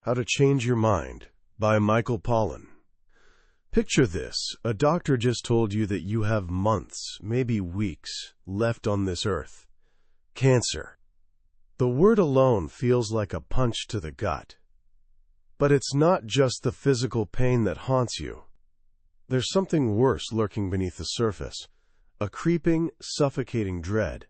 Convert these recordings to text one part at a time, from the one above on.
How to Change Your Mind by Michael Pollan. Picture this. A doctor just told you that you have months, maybe weeks, left on this earth. Cancer. The word alone feels like a punch to the gut. But it's not just the physical pain that haunts you. There's something worse lurking beneath the surface. A creeping, suffocating dread.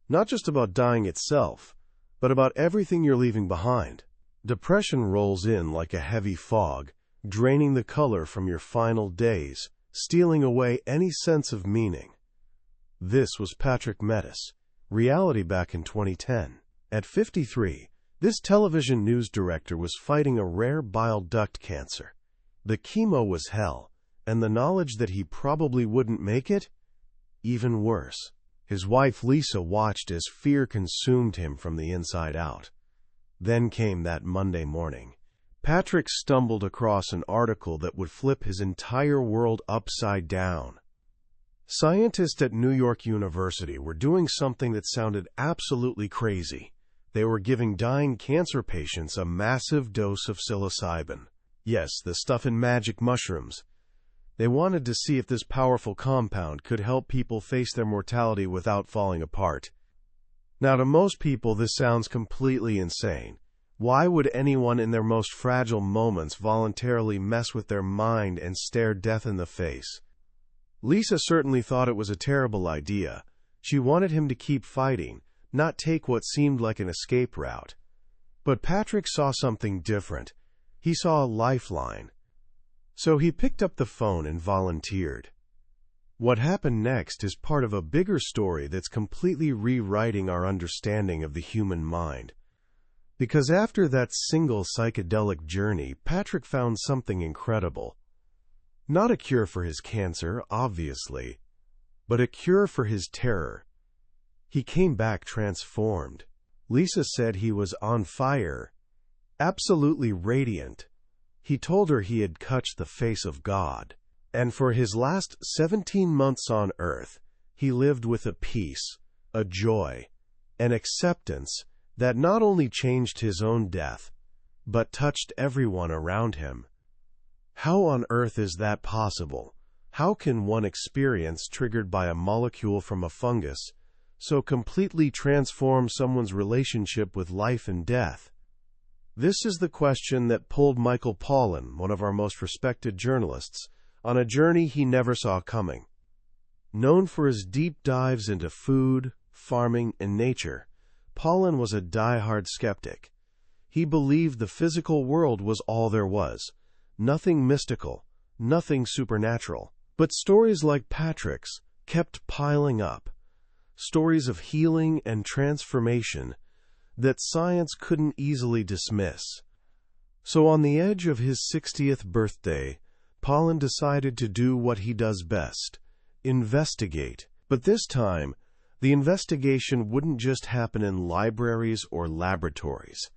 Not just about dying itself, but about everything you're leaving behind. Depression rolls in like a heavy fog, draining the color from your final days, stealing away any sense of meaning. This was Patrick Metis, reality back in 2010. At 53, this television news director was fighting a rare bile duct cancer. The chemo was hell, and the knowledge that he probably wouldn't make it? Even worse. His wife Lisa watched as fear consumed him from the inside out. Then came that Monday morning. Patrick stumbled across an article that would flip his entire world upside down. Scientists at New York University were doing something that sounded absolutely crazy. They were giving dying cancer patients a massive dose of psilocybin. Yes, the stuff in magic mushrooms. They wanted to see if this powerful compound could help people face their mortality without falling apart. Now, to most people, this sounds completely insane. Why would anyone in their most fragile moments voluntarily mess with their mind and stare death in the face? Lisa certainly thought it was a terrible idea. She wanted him to keep fighting, not take what seemed like an escape route. But Patrick saw something different. He saw a lifeline. So he picked up the phone and volunteered. What happened next is part of a bigger story that's completely rewriting our understanding of the human mind. Because after that single psychedelic journey, Patrick found something incredible. Not a cure for his cancer, obviously, but a cure for his terror. He came back transformed. Lisa said he was on fire, absolutely radiant. He told her he had touched the face of God. And for his last 17 months on Earth, he lived with a peace, a joy, an acceptance that not only changed his own death, but touched everyone around him. How on earth is that possible? How can one experience triggered by a molecule from a fungus so completely transform someone's relationship with life and death? This is the question that pulled Michael Pollan, one of our most respected journalists, on a journey he never saw coming. Known for his deep dives into food, farming, and nature, Pollan was a die-hard skeptic. He believed the physical world was all there was, nothing mystical, nothing supernatural. But stories like Patrick's kept piling up, stories of healing and transformation that science couldn't easily dismiss. So on the edge of his 60th birthday, Pollan decided to do what he does best, investigate. But this time, the investigation wouldn't just happen in libraries or laboratories.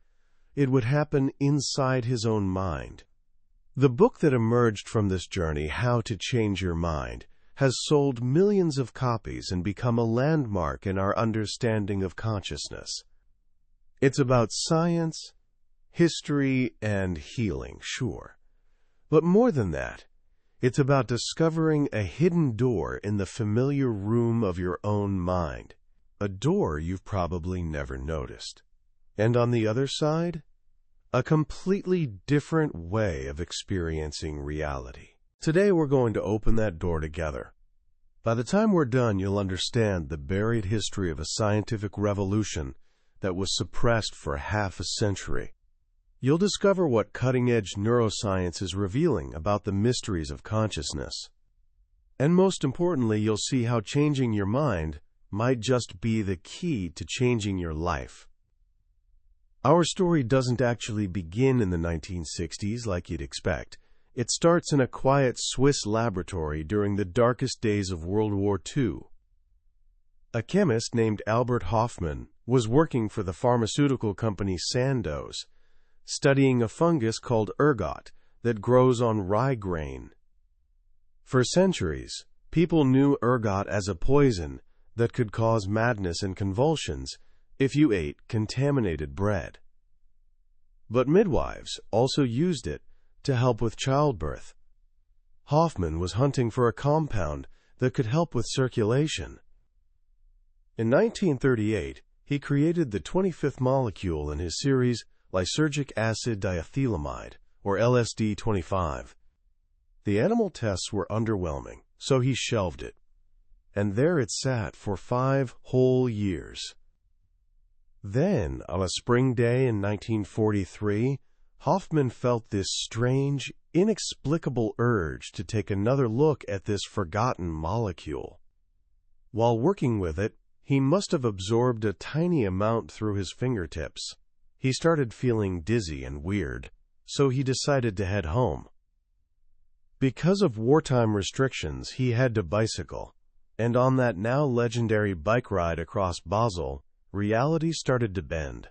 It would happen inside his own mind. The book that emerged from this journey, How to Change Your Mind, has sold millions of copies and become a landmark in our understanding of consciousness. It's about science, history, and healing, sure. But more than that, it's about discovering a hidden door in the familiar room of your own mind, a door you've probably never noticed. And on the other side, a completely different way of experiencing reality. Today we're going to open that door together. By the time we're done, you'll understand the buried history of a scientific revolution that was suppressed for half a century. You'll discover what cutting-edge neuroscience is revealing about the mysteries of consciousness. And most importantly, you'll see how changing your mind might just be the key to changing your life. Our story doesn't actually begin in the 1960s like you'd expect. It starts in a quiet Swiss laboratory during the darkest days of World War II. A chemist named Albert Hofmann was working for the pharmaceutical company Sandoz, studying a fungus called ergot that grows on rye grain. For centuries, people knew ergot as a poison that could cause madness and convulsions if you ate contaminated bread. but midwives also used it to help with childbirth. Hoffman was hunting for a compound that could help with circulation. In 1938, he created the 25th molecule in his series lysergic acid diethylamide, or LSD-25. The animal tests were underwhelming, so he shelved it. And there it sat for 5 whole years. Then, on a spring day in 1943, Hoffman felt this strange, inexplicable urge to take another look at this forgotten molecule. While working with it, he must have absorbed a tiny amount through his fingertips. He started feeling dizzy and weird, so he decided to head home. Because of wartime restrictions, he had to bicycle, and on that now legendary bike ride across Basel, reality started to bend.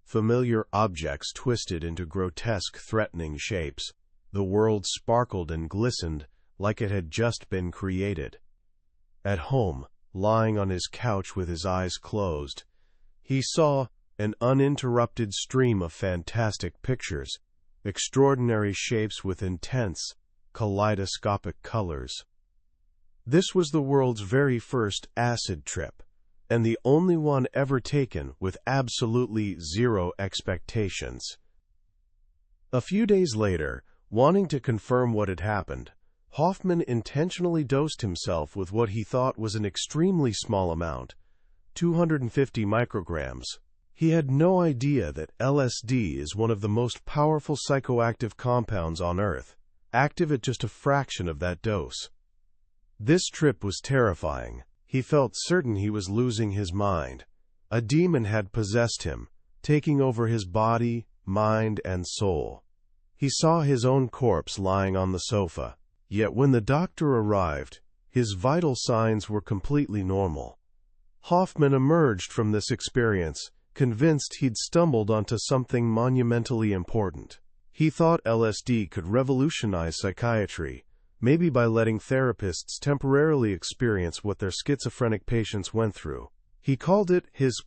Familiar objects twisted into grotesque, threatening shapes. The world sparkled and glistened like it had just been created. At home, lying on his couch with his eyes closed, he saw an uninterrupted stream of fantastic pictures, extraordinary shapes with intense, kaleidoscopic colors. This was the world's very first acid trip, and the only one ever taken with absolutely zero expectations. A few days later, wanting to confirm what had happened, Hoffman intentionally dosed himself with what he thought was an extremely small amount, 250 micrograms. He had no idea that LSD is one of the most powerful psychoactive compounds on Earth, active at just a fraction of that dose. This trip was terrifying. He felt certain he was losing his mind. A demon had possessed him, taking over his body, mind, and soul. He saw his own corpse lying on the sofa. Yet when the doctor arrived, his vital signs were completely normal. Hoffman emerged from this experience, convinced he'd stumbled onto something monumentally important. He thought LSD could revolutionize psychiatry, maybe by letting therapists temporarily experience what their schizophrenic patients went through. He called it his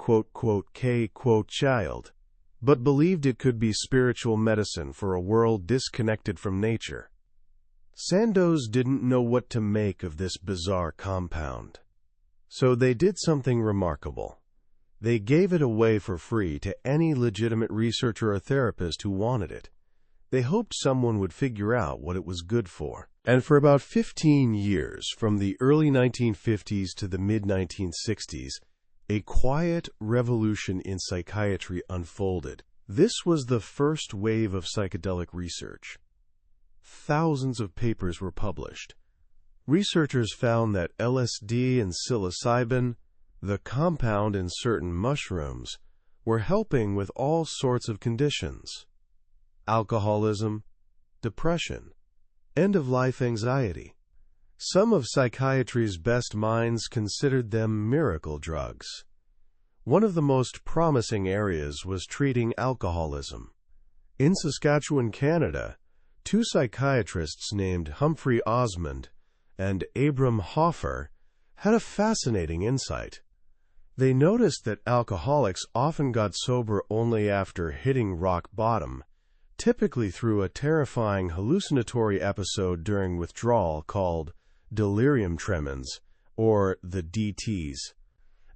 "child," but believed it could be spiritual medicine for a world disconnected from nature. Sandoz didn't know what to make of this bizarre compound. So they did something remarkable. They gave it away for free to any legitimate researcher or therapist who wanted it. They hoped someone would figure out what it was good for. And for about 15 years, from the early 1950s to the mid-1960s, a quiet revolution in psychiatry unfolded. This was the first wave of psychedelic research. Thousands of papers were published. Researchers found that LSD and psilocybin, the compound in certain mushrooms, were helping with all sorts of conditions: alcoholism, depression, end-of-life anxiety. Some of psychiatry's best minds considered them miracle drugs. One of the most promising areas was treating alcoholism. In Saskatchewan, Canada, 2 psychiatrists named Humphrey Osmond and Abram Hoffer had a fascinating insight. They noticed that alcoholics often got sober only after hitting rock bottom, typically through a terrifying hallucinatory episode during withdrawal called delirium tremens, or the DTs.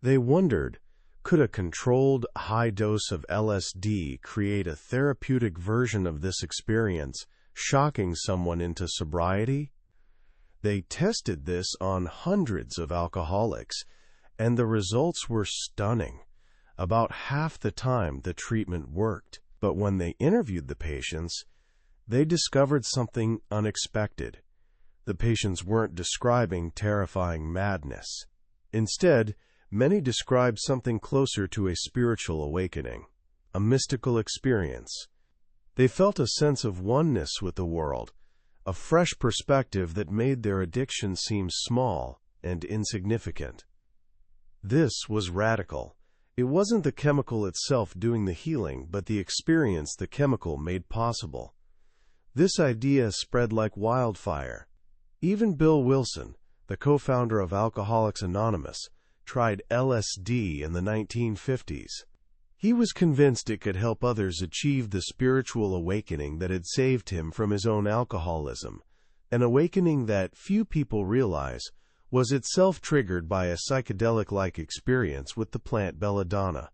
They wondered, could a controlled high dose of LSD create a therapeutic version of this experience, shocking someone into sobriety? They tested this on hundreds of alcoholics, and the results were stunning. About half the time the treatment worked. But when they interviewed the patients, they discovered something unexpected. The patients weren't describing terrifying madness. Instead, many described something closer to a spiritual awakening, a mystical experience. They felt a sense of oneness with the world, a fresh perspective that made their addiction seem small and insignificant. This was radical. It wasn't the chemical itself doing the healing, but the experience the chemical made possible. This idea spread like wildfire. Even Bill Wilson, the co-founder of Alcoholics Anonymous, tried LSD in the 1950s. He was convinced it could help others achieve the spiritual awakening that had saved him from his own alcoholism, an awakening that few people realize was itself triggered by a psychedelic-like experience with the plant belladonna.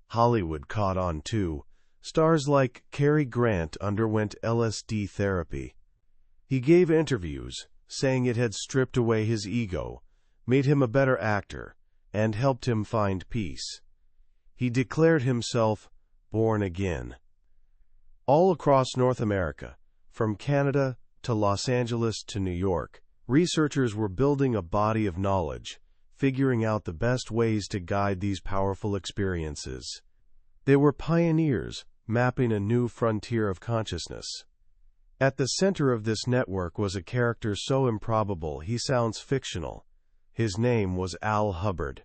Hollywood caught on too. Stars like Cary Grant underwent LSD therapy. He gave interviews, saying it had stripped away his ego, made him a better actor, and helped him find peace. He declared himself born again. All across North America, from Canada to Los Angeles to New York, researchers were building a body of knowledge, figuring out the best ways to guide these powerful experiences. They were pioneers, mapping a new frontier of consciousness. At the center of this network was a character so improbable he sounds fictional. His name was Al Hubbard.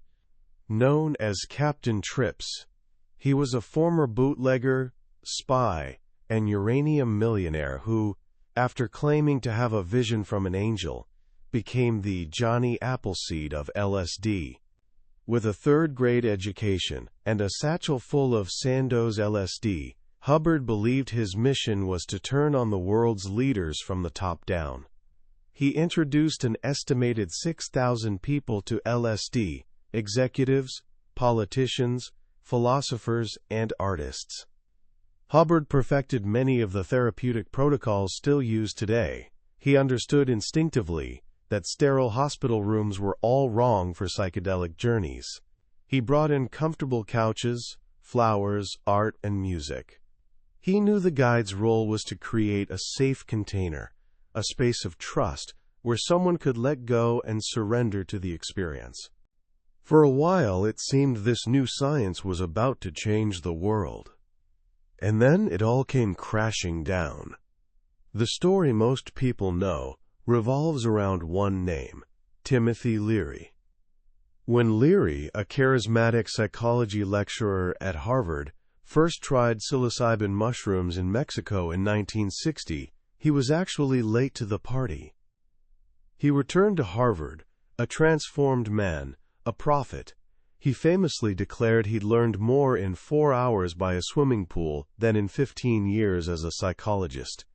Known as Captain Trips, he was a former bootlegger, spy, and uranium millionaire who, after claiming to have a vision from an angel, became the Johnny Appleseed of LSD. With a third-grade education and a satchel full of Sandoz LSD, Hubbard believed his mission was to turn on the world's leaders from the top down. He introduced an estimated 6,000 people to LSD, executives, politicians, philosophers, and artists. Hubbard perfected many of the therapeutic protocols still used today. He understood instinctively that sterile hospital rooms were all wrong for psychedelic journeys. He brought in comfortable couches, flowers, art, and music. He knew the guide's role was to create a safe container, a space of trust where someone could let go and surrender to the experience. For a while, it seemed this new science was about to change the world. And then it all came crashing down. The story most people know revolves around one name, Timothy Leary. When Leary, a charismatic psychology lecturer at Harvard, first tried psilocybin mushrooms in Mexico in 1960, he was actually late to the party. He returned to Harvard, a transformed man, a prophet. He famously declared he'd learned more in 4 hours by a swimming pool than in 15 years as a psychologist.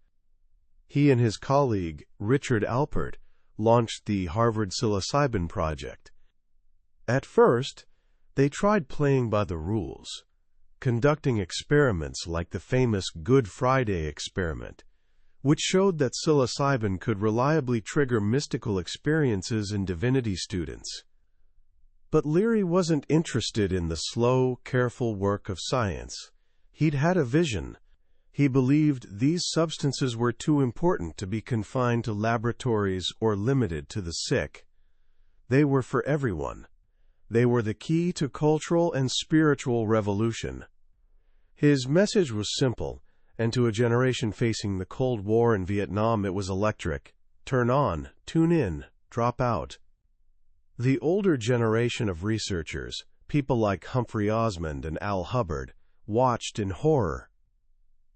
He and his colleague, Richard Alpert, launched the Harvard Psilocybin Project. At first, they tried playing by the rules, conducting experiments like the famous Good Friday experiment, which showed that psilocybin could reliably trigger mystical experiences in divinity students. But Leary wasn't interested in the slow, careful work of science. He'd had a vision. He believed these substances were too important to be confined to laboratories or limited to the sick. They were for everyone. They were the key to cultural and spiritual revolution. His message was simple, and to a generation facing the Cold War and Vietnam it was electric. Turn on, tune in, drop out. The older generation of researchers, people like Humphrey Osmond and Al Hubbard, watched in horror.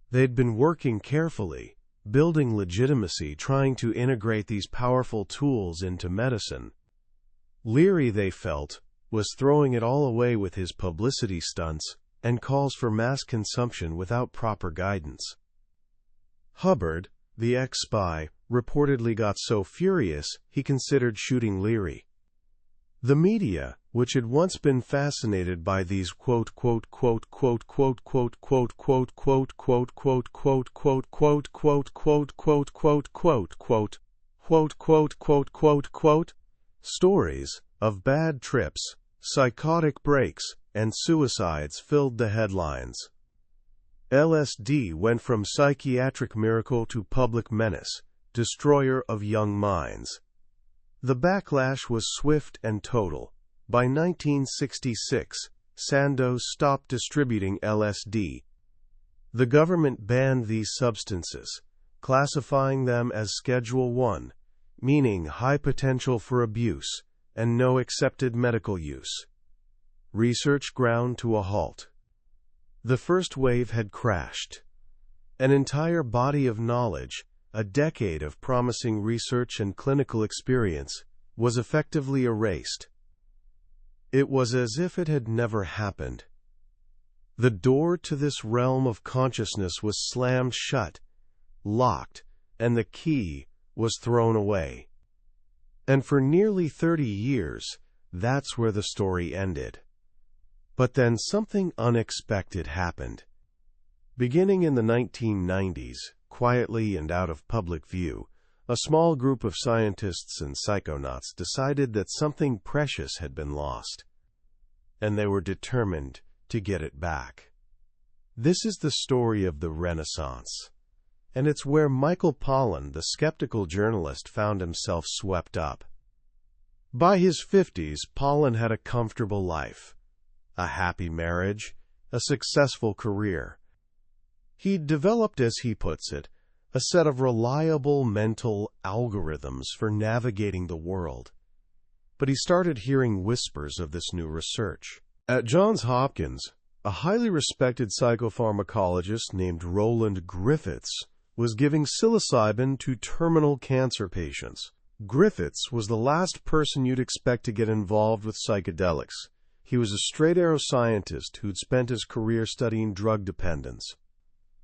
They'd been working carefully, building legitimacy, trying to integrate these powerful tools into medicine. Leary, they felt, was throwing it all away with his publicity stunts and calls for mass consumption without proper guidance. Hubbard, the ex-spy, reportedly got so furious he considered shooting Leary. The media, which had once been fascinated by these stories of bad trips, psychotic breaks, and suicides filled the headlines. LSD went from psychiatric miracle to public menace, destroyer of young minds. The backlash was swift and total. By 1966, Sandoz stopped distributing LSD. The government banned these substances, classifying them as Schedule I, meaning high potential for abuse, and no accepted medical use. Research ground to a halt. The first wave had crashed. An entire body of knowledge, a decade of promising research and clinical experience, was effectively erased. It was as if it had never happened. The door to this realm of consciousness was slammed shut, locked, and the key was thrown away. And for nearly 30 years, that's where the story ended. But then something unexpected happened. Beginning in the 1990s, quietly and out of public view, a small group of scientists and psychonauts decided that something precious had been lost, and they were determined to get it back. This is the story of the Renaissance, and it's where Michael Pollan, the skeptical journalist, found himself swept up. By his 50s, Pollan had a comfortable life, a happy marriage, a successful career. He'd developed, as he puts it, a set of reliable mental algorithms for navigating the world. But he started hearing whispers of this new research. At Johns Hopkins, a highly respected psychopharmacologist named Roland Griffiths was giving psilocybin to terminal cancer patients. Griffiths was the last person you'd expect to get involved with psychedelics. He was a straight-arrow scientist who'd spent his career studying drug dependence.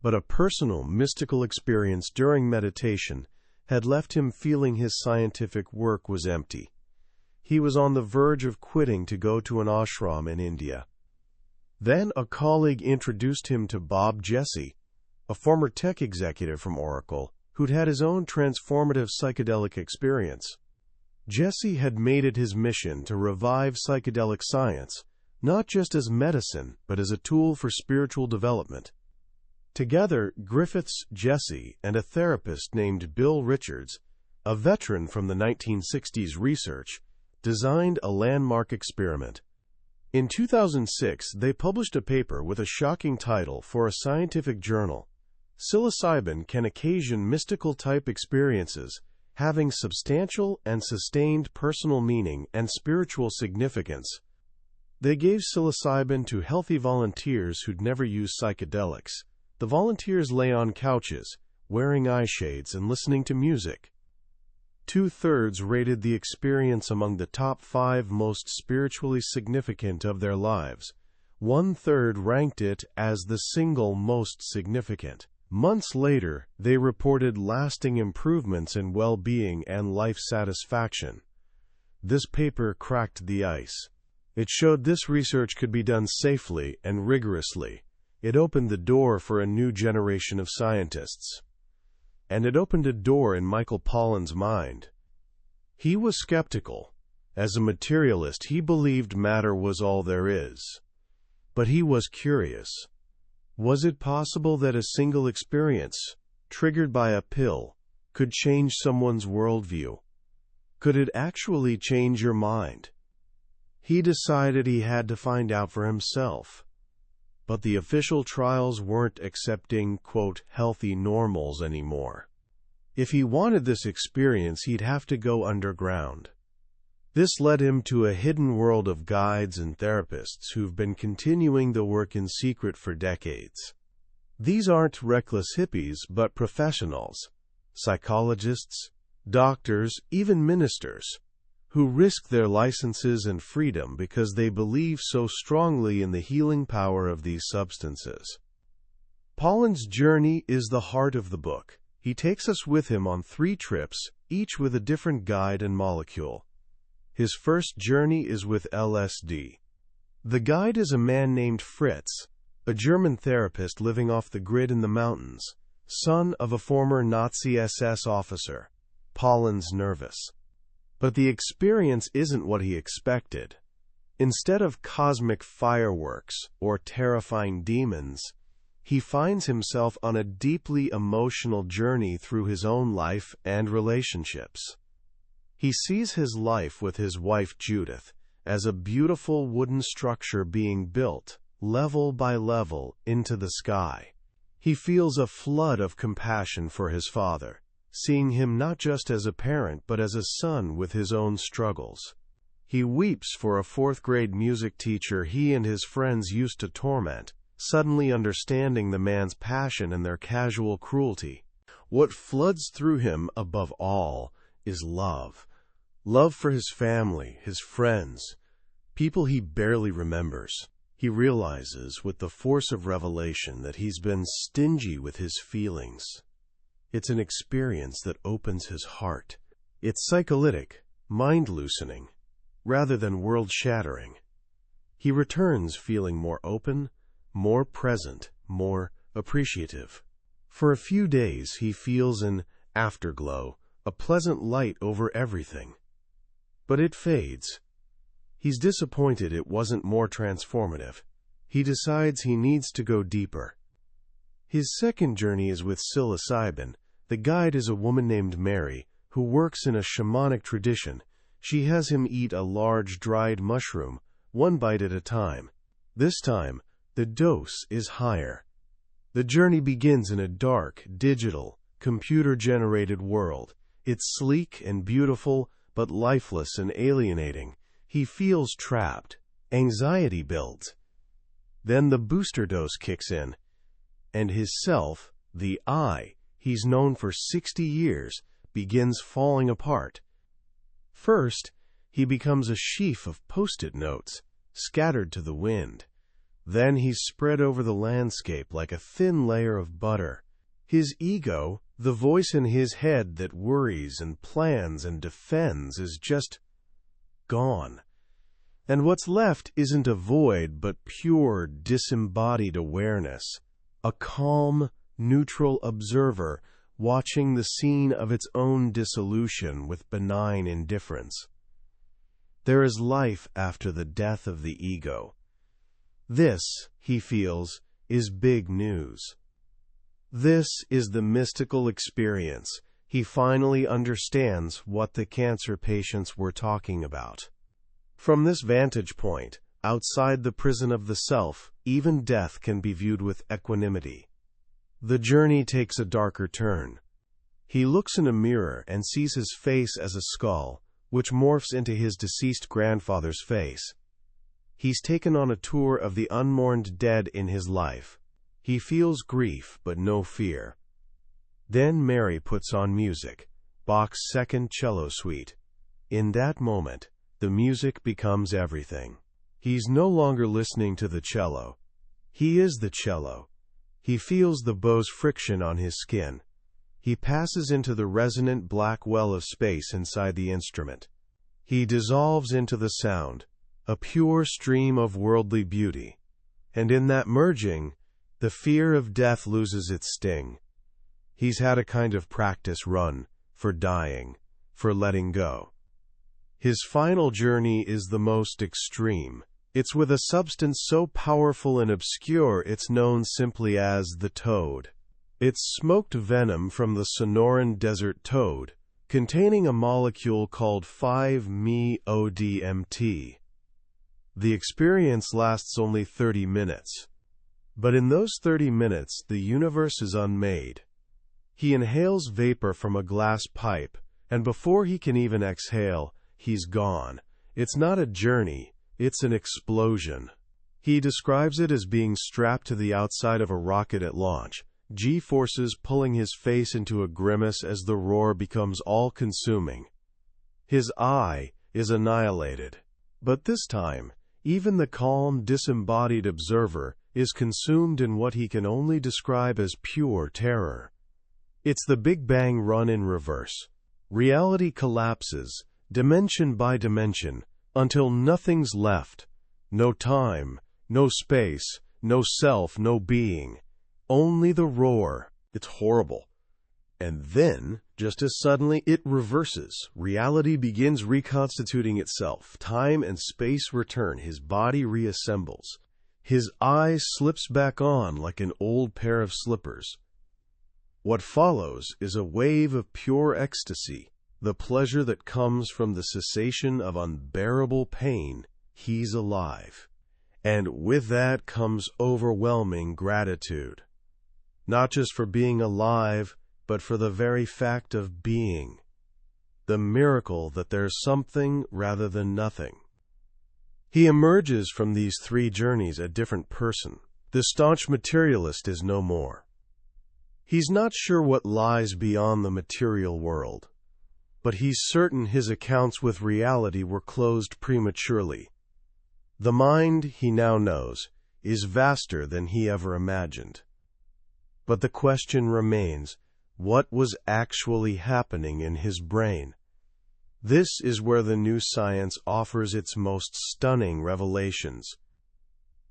But a personal, mystical experience during meditation had left him feeling his scientific work was empty. He was on the verge of quitting to go to an ashram in India. Then a colleague introduced him to Bob Jesse, a former tech executive from Oracle, who'd had his own transformative psychedelic experience. Jesse had made it his mission to revive psychedelic science, not just as medicine, but as a tool for spiritual development. Together, Griffiths, Jesse, and a therapist named Bill Richards, a veteran from the 1960s research, designed a landmark experiment. In 2006, they published a paper with a shocking title for a scientific journal. Psilocybin can occasion mystical-type experiences, having substantial and sustained personal meaning and spiritual significance. They gave psilocybin to healthy volunteers who'd never used psychedelics. The volunteers lay on couches, wearing eye shades and listening to music. 2/3 rated the experience among the top 5 most spiritually significant of their lives. 1/3 ranked it as the single most significant. Months later, they reported lasting improvements in well-being and life satisfaction. This paper cracked the ice. It showed this research could be done safely and rigorously. It opened the door for a new generation of scientists. And it opened a door in Michael Pollan's mind. He was skeptical. As a materialist, he believed matter was all there is. But he was curious. Was it possible that a single experience, triggered by a pill, could change someone's worldview? Could it actually change your mind? He decided he had to find out for himself. But the official trials weren't accepting, quote, healthy normals anymore. If he wanted this experience, he'd have to go underground. This led him to a hidden world of guides and therapists who've been continuing the work in secret for decades. These aren't reckless hippies, but professionals, psychologists, doctors, even ministers, who risk their licenses and freedom because they believe so strongly in the healing power of these substances. Pollan's journey is the heart of the book. He takes us with him on 3 trips, each with a different guide and molecule. His first journey is with LSD. The guide is a man named Fritz, a German therapist living off the grid in the mountains, son of a former Nazi SS officer. Pollan's nervous. But the experience isn't what he expected. Instead of cosmic fireworks or terrifying demons, he finds himself on a deeply emotional journey through his own life and relationships. He sees his life with his wife Judith as a beautiful wooden structure being built, level by level, into the sky. He feels a flood of compassion for his father, seeing him not just as a parent but as a son with his own struggles. He weeps for a 4th-grade music teacher he and his friends used to torment, suddenly understanding the man's passion and their casual cruelty. What floods through him, above all, is love. Love for his family, his friends, people he barely remembers. He realizes with the force of revelation that he's been stingy with his feelings. It's an experience that opens his heart. It's psychedelic, mind-loosening, rather than world-shattering. He returns feeling more open, more present, more appreciative. For a few days he feels an afterglow, a pleasant light over everything. But it fades. He's disappointed it wasn't more transformative. He decides he needs to go deeper. His second journey is with Psilocybin. The guide is a woman named Mary, who works in a shamanic tradition. She has him eat a large dried mushroom, one bite at a time. This time, the dose is higher. The journey begins in a dark, digital, computer-generated world. It's sleek and beautiful, but lifeless and alienating. He feels trapped. Anxiety builds. Then the booster dose kicks in, and his self, the I he's known for 60 years, begins falling apart. First, he becomes a sheaf of post-it notes, scattered to the wind. Then he's spread over the landscape like a thin layer of butter. His ego, the voice in his head that worries and plans and defends, is just gone. And what's left isn't a void, but pure, disembodied awareness. A calm, neutral observer watching the scene of its own dissolution with benign indifference. There is life after the death of the ego. This, he feels, is big news. This is the mystical experience. He finally understands what the cancer patients were talking about. From this vantage point, outside the prison of the self, even death can be viewed with equanimity. The journey takes a darker turn. He looks in a mirror and sees his face as a skull, which morphs into his deceased grandfather's face. He's taken on a tour of the unmourned dead in his life. He feels grief but no fear. Then Mary puts on music, Bach's second cello suite. In that moment, the music becomes everything. He's no longer listening to the cello. He is the cello. He feels the bow's friction on his skin. He passes into the resonant black well of space inside the instrument. He dissolves into the sound, a pure stream of worldly beauty. And in that merging, the fear of death loses its sting. He's had a kind of practice run for dying, for letting go. His final journey is the most extreme. It's with a substance so powerful and obscure it's known simply as the toad. It's smoked venom from the Sonoran desert toad, containing a molecule called 5-MeO-DMT. The experience lasts only 30 minutes. But in those 30 minutes, the universe is unmade. He inhales vapor from a glass pipe, and before he can even exhale, he's gone. It's not a journey, it's an explosion. He describes it as being strapped to the outside of a rocket at launch, G-forces pulling his face into a grimace as the roar becomes all-consuming. His I is annihilated. But this time, even the calm, disembodied observer is consumed in what he can only describe as pure terror. It's the Big Bang run in reverse. Reality collapses, dimension by dimension, until nothing's left. No time, no space, no self, no being. Only the roar. It's horrible. And then, just as suddenly, it reverses. Reality begins reconstituting itself. Time and space return. His body reassembles. His eye slips back on like an old pair of slippers. What follows is a wave of pure ecstasy, the pleasure that comes from the cessation of unbearable pain. He's alive. And with that comes overwhelming gratitude. Not just for being alive, but for the very fact of being. The miracle that there's something rather than nothing. He emerges from these three journeys a different person. The staunch materialist is no more. He's not sure what lies beyond the material world, but he's certain his accounts with reality were closed prematurely. The mind, he now knows, is vaster than he ever imagined. But the question remains, what was actually happening in his brain? This is where the new science offers its most stunning revelations.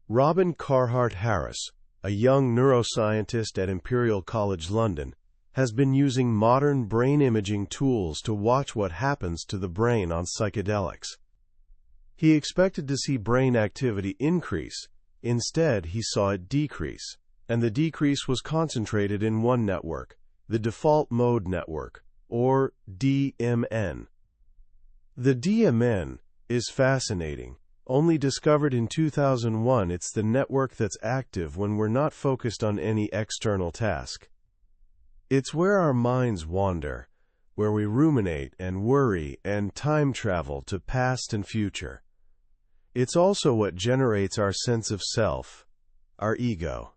Robin Carhart-Harris, a young neuroscientist at Imperial College London, has been using modern brain imaging tools to watch what happens to the brain on psychedelics. He expected to see brain activity increase. Instead, he saw it decrease, and the decrease was concentrated in one network, the default mode network, or DMN. The DMN is fascinating. Only discovered in 2001, it's the network that's active when we're not focused on any external task. It's where our minds wander, where we ruminate and worry and time travel to past and future. It's also what generates our sense of self, our ego.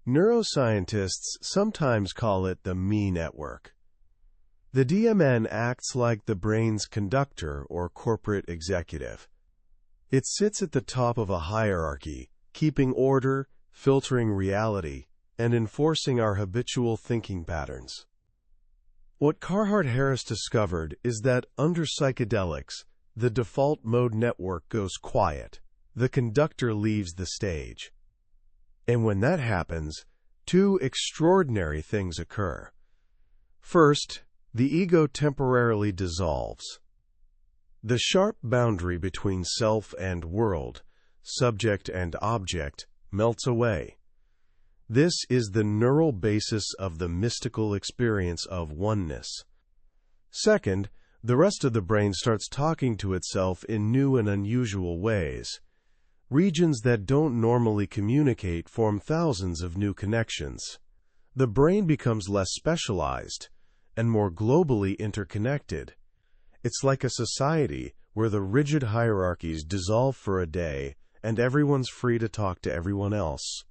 Neuroscientists sometimes call it the me network. The DMN acts like the brain's conductor or corporate executive. It sits at the top of a hierarchy, keeping order, filtering reality, and enforcing our habitual thinking patterns. What Carhart-Harris discovered is that under psychedelics, the default mode network goes quiet. The conductor leaves the stage. And when that happens, two extraordinary things occur. First, the ego temporarily dissolves. The sharp boundary between self and world, subject and object, melts away. This is the neural basis of the mystical experience of oneness. Second, the rest of the brain starts talking to itself in new and unusual ways. Regions that don't normally communicate form thousands of new connections. The brain becomes less specialized and more globally interconnected. It's like a society where the rigid hierarchies dissolve for a day and everyone's free to talk to everyone else.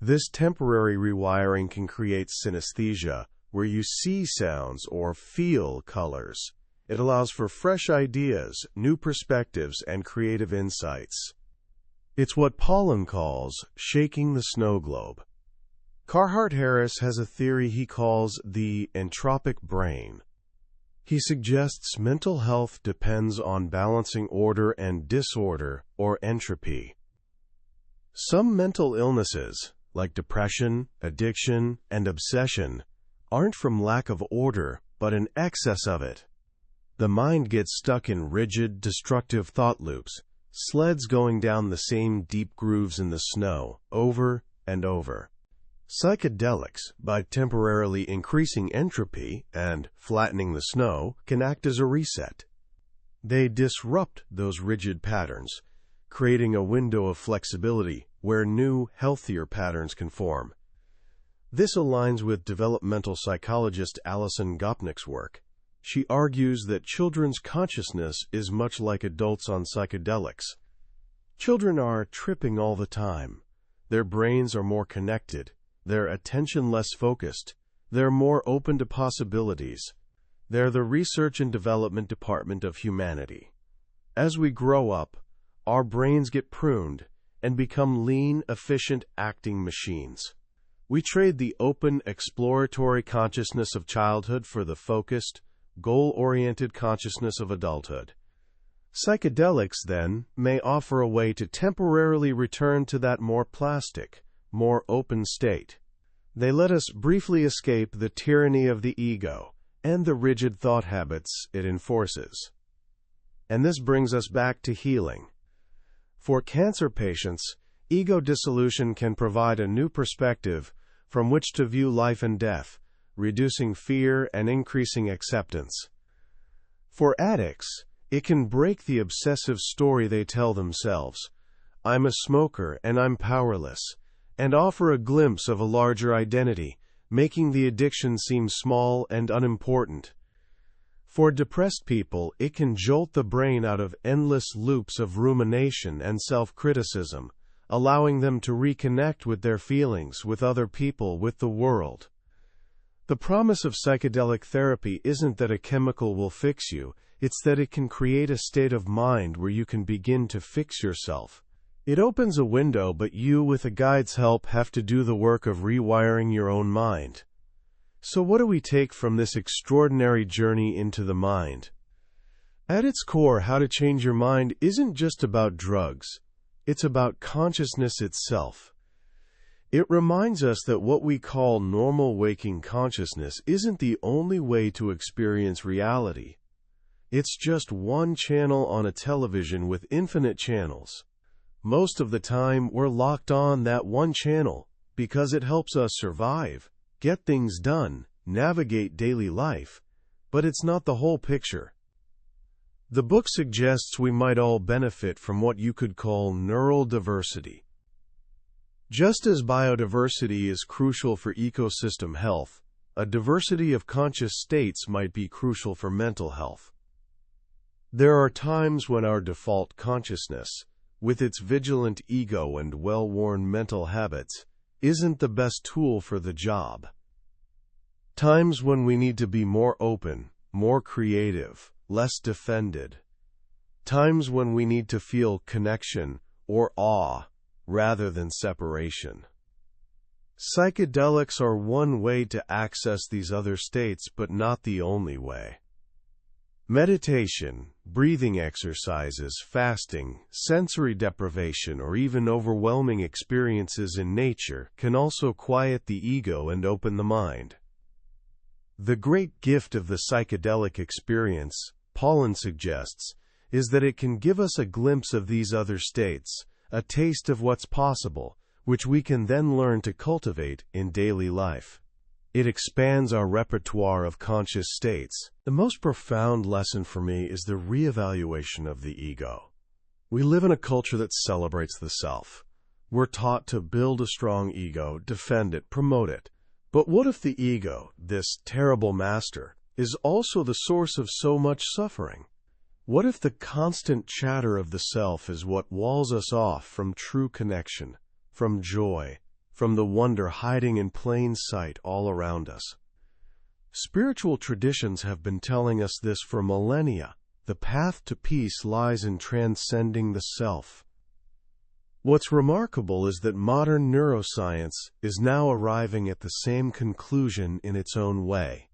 This temporary rewiring can create synesthesia, where you see sounds or feel colors. It allows for fresh ideas, new perspectives, and creative insights. It's what Pollan calls shaking the snow globe. Carhart-Harris has a theory he calls the entropic brain. He suggests mental health depends on balancing order and disorder, or entropy. Some mental illnesses, like depression, addiction, and obsession, aren't from lack of order, but an excess of it. The mind gets stuck in rigid, destructive thought loops, sleds going down the same deep grooves in the snow, over and over. Psychedelics, by temporarily increasing entropy and flattening the snow, can act as a reset. They disrupt those rigid patterns, creating a window of flexibility where new, healthier patterns can form. This aligns with developmental psychologist Alison Gopnik's work. She argues that children's consciousness is much like adults on psychedelics. Children are tripping all the time. Their brains are more connected, their attention less focused, they're more open to possibilities. They're the research and development department of humanity. As we grow up, our brains get pruned and become lean, efficient acting machines. We trade the open, exploratory consciousness of childhood for the focused, goal-oriented consciousness of adulthood. Psychedelics, then, may offer a way to temporarily return to that more plastic, more open state. They let us briefly escape the tyranny of the ego and the rigid thought habits it enforces. And this brings us back to healing. For cancer patients, ego dissolution can provide a new perspective from which to view life and death, reducing fear and increasing acceptance. For addicts, it can break the obsessive story they tell themselves, "I'm a smoker and I'm powerless," and offer a glimpse of a larger identity, making the addiction seem small and unimportant. For depressed people, it can jolt the brain out of endless loops of rumination and self-criticism, allowing them to reconnect with their feelings, with other people, with the world. The promise of psychedelic therapy isn't that a chemical will fix you, it's that it can create a state of mind where you can begin to fix yourself. It opens a window, but you, with a guide's help, have to do the work of rewiring your own mind. So what do we take from this extraordinary journey into the mind? At its core, How to Change Your Mind isn't just about drugs. It's about consciousness itself. It reminds us that what we call normal waking consciousness isn't the only way to experience reality. It's just one channel on a television with infinite channels. Most of the time, we're locked on that one channel because it helps us survive, get things done, navigate daily life, but it's not the whole picture. The book suggests we might all benefit from what you could call neural diversity. Just as biodiversity is crucial for ecosystem health, a diversity of conscious states might be crucial for mental health. There are times when our default consciousness, with its vigilant ego and well-worn mental habits, isn't the best tool for the job. Times when we need to be more open, more creative, less defended. Times when we need to feel connection or awe rather than separation. Psychedelics are one way to access these other states, but not the only way. Meditation, breathing exercises, fasting, sensory deprivation, or even overwhelming experiences in nature can also quiet the ego and open the mind. The great gift of the psychedelic experience, Pollan suggests, is that it can give us a glimpse of these other states, a taste of what's possible, which we can then learn to cultivate in daily life. It expands our repertoire of conscious states. The most profound lesson for me is the reevaluation of the ego. We live in a culture that celebrates the self. We're taught to build a strong ego, defend it, promote it. But what if the ego, this terrible master, is also the source of so much suffering? What if the constant chatter of the self is what walls us off from true connection, from joy, from the wonder hiding in plain sight all around us? Spiritual traditions have been telling us this for millennia. The path to peace lies in transcending the self. What's remarkable is that modern neuroscience is now arriving at the same conclusion in its own way.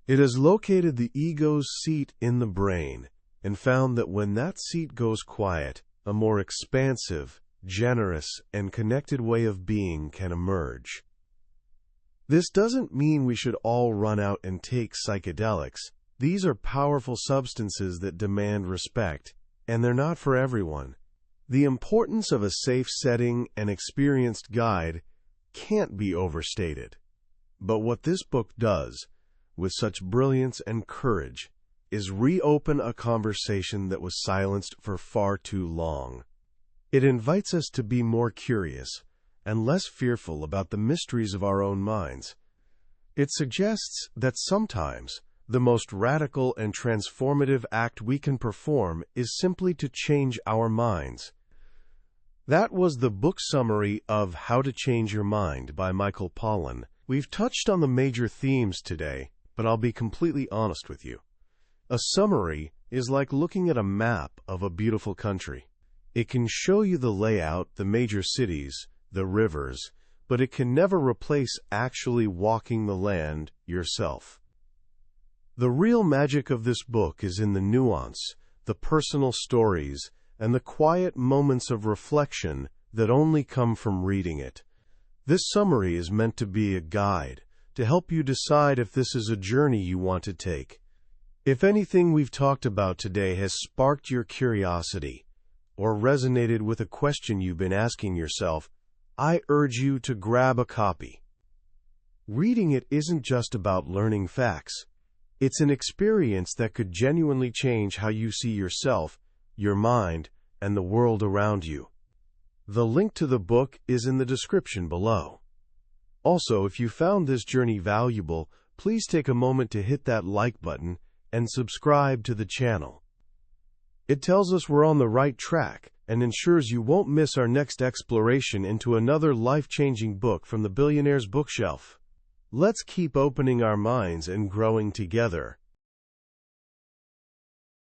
It has located the ego's seat in the brain and found that when that seat goes quiet, a more expansive, generous, and connected way of being can emerge. This doesn't mean we should all run out and take psychedelics. These are powerful substances that demand respect, and they're not for everyone. The importance of a safe setting and experienced guide can't be overstated. But what this book does, with such brilliance and courage, is reopen a conversation that was silenced for far too long. It invites us to be more curious and less fearful about the mysteries of our own minds. It suggests that sometimes the most radical and transformative act we can perform is simply to change our minds. That was the book summary of How to Change Your Mind by Michael Pollan. We've touched on the major themes today, but I'll be completely honest with you. A summary is like looking at a map of a beautiful country. It can show you the layout, the major cities, the rivers, but it can never replace actually walking the land yourself. The real magic of this book is in the nuance, the personal stories, and the quiet moments of reflection that only come from reading it. This summary is meant to be a guide, to help you decide if this is a journey you want to take. If anything we've talked about today has sparked your curiosity, or resonated with a question you've been asking yourself, I urge you to grab a copy. Reading it isn't just about learning facts. It's an experience that could genuinely change how you see yourself, your mind, and the world around you. The link to the book is in the description below. Also, if you found this journey valuable, please take a moment to hit that like button and subscribe to the channel. It tells us we're on the right track and ensures you won't miss our next exploration into another life-changing book from the billionaire's bookshelf. Let's keep opening our minds and growing together.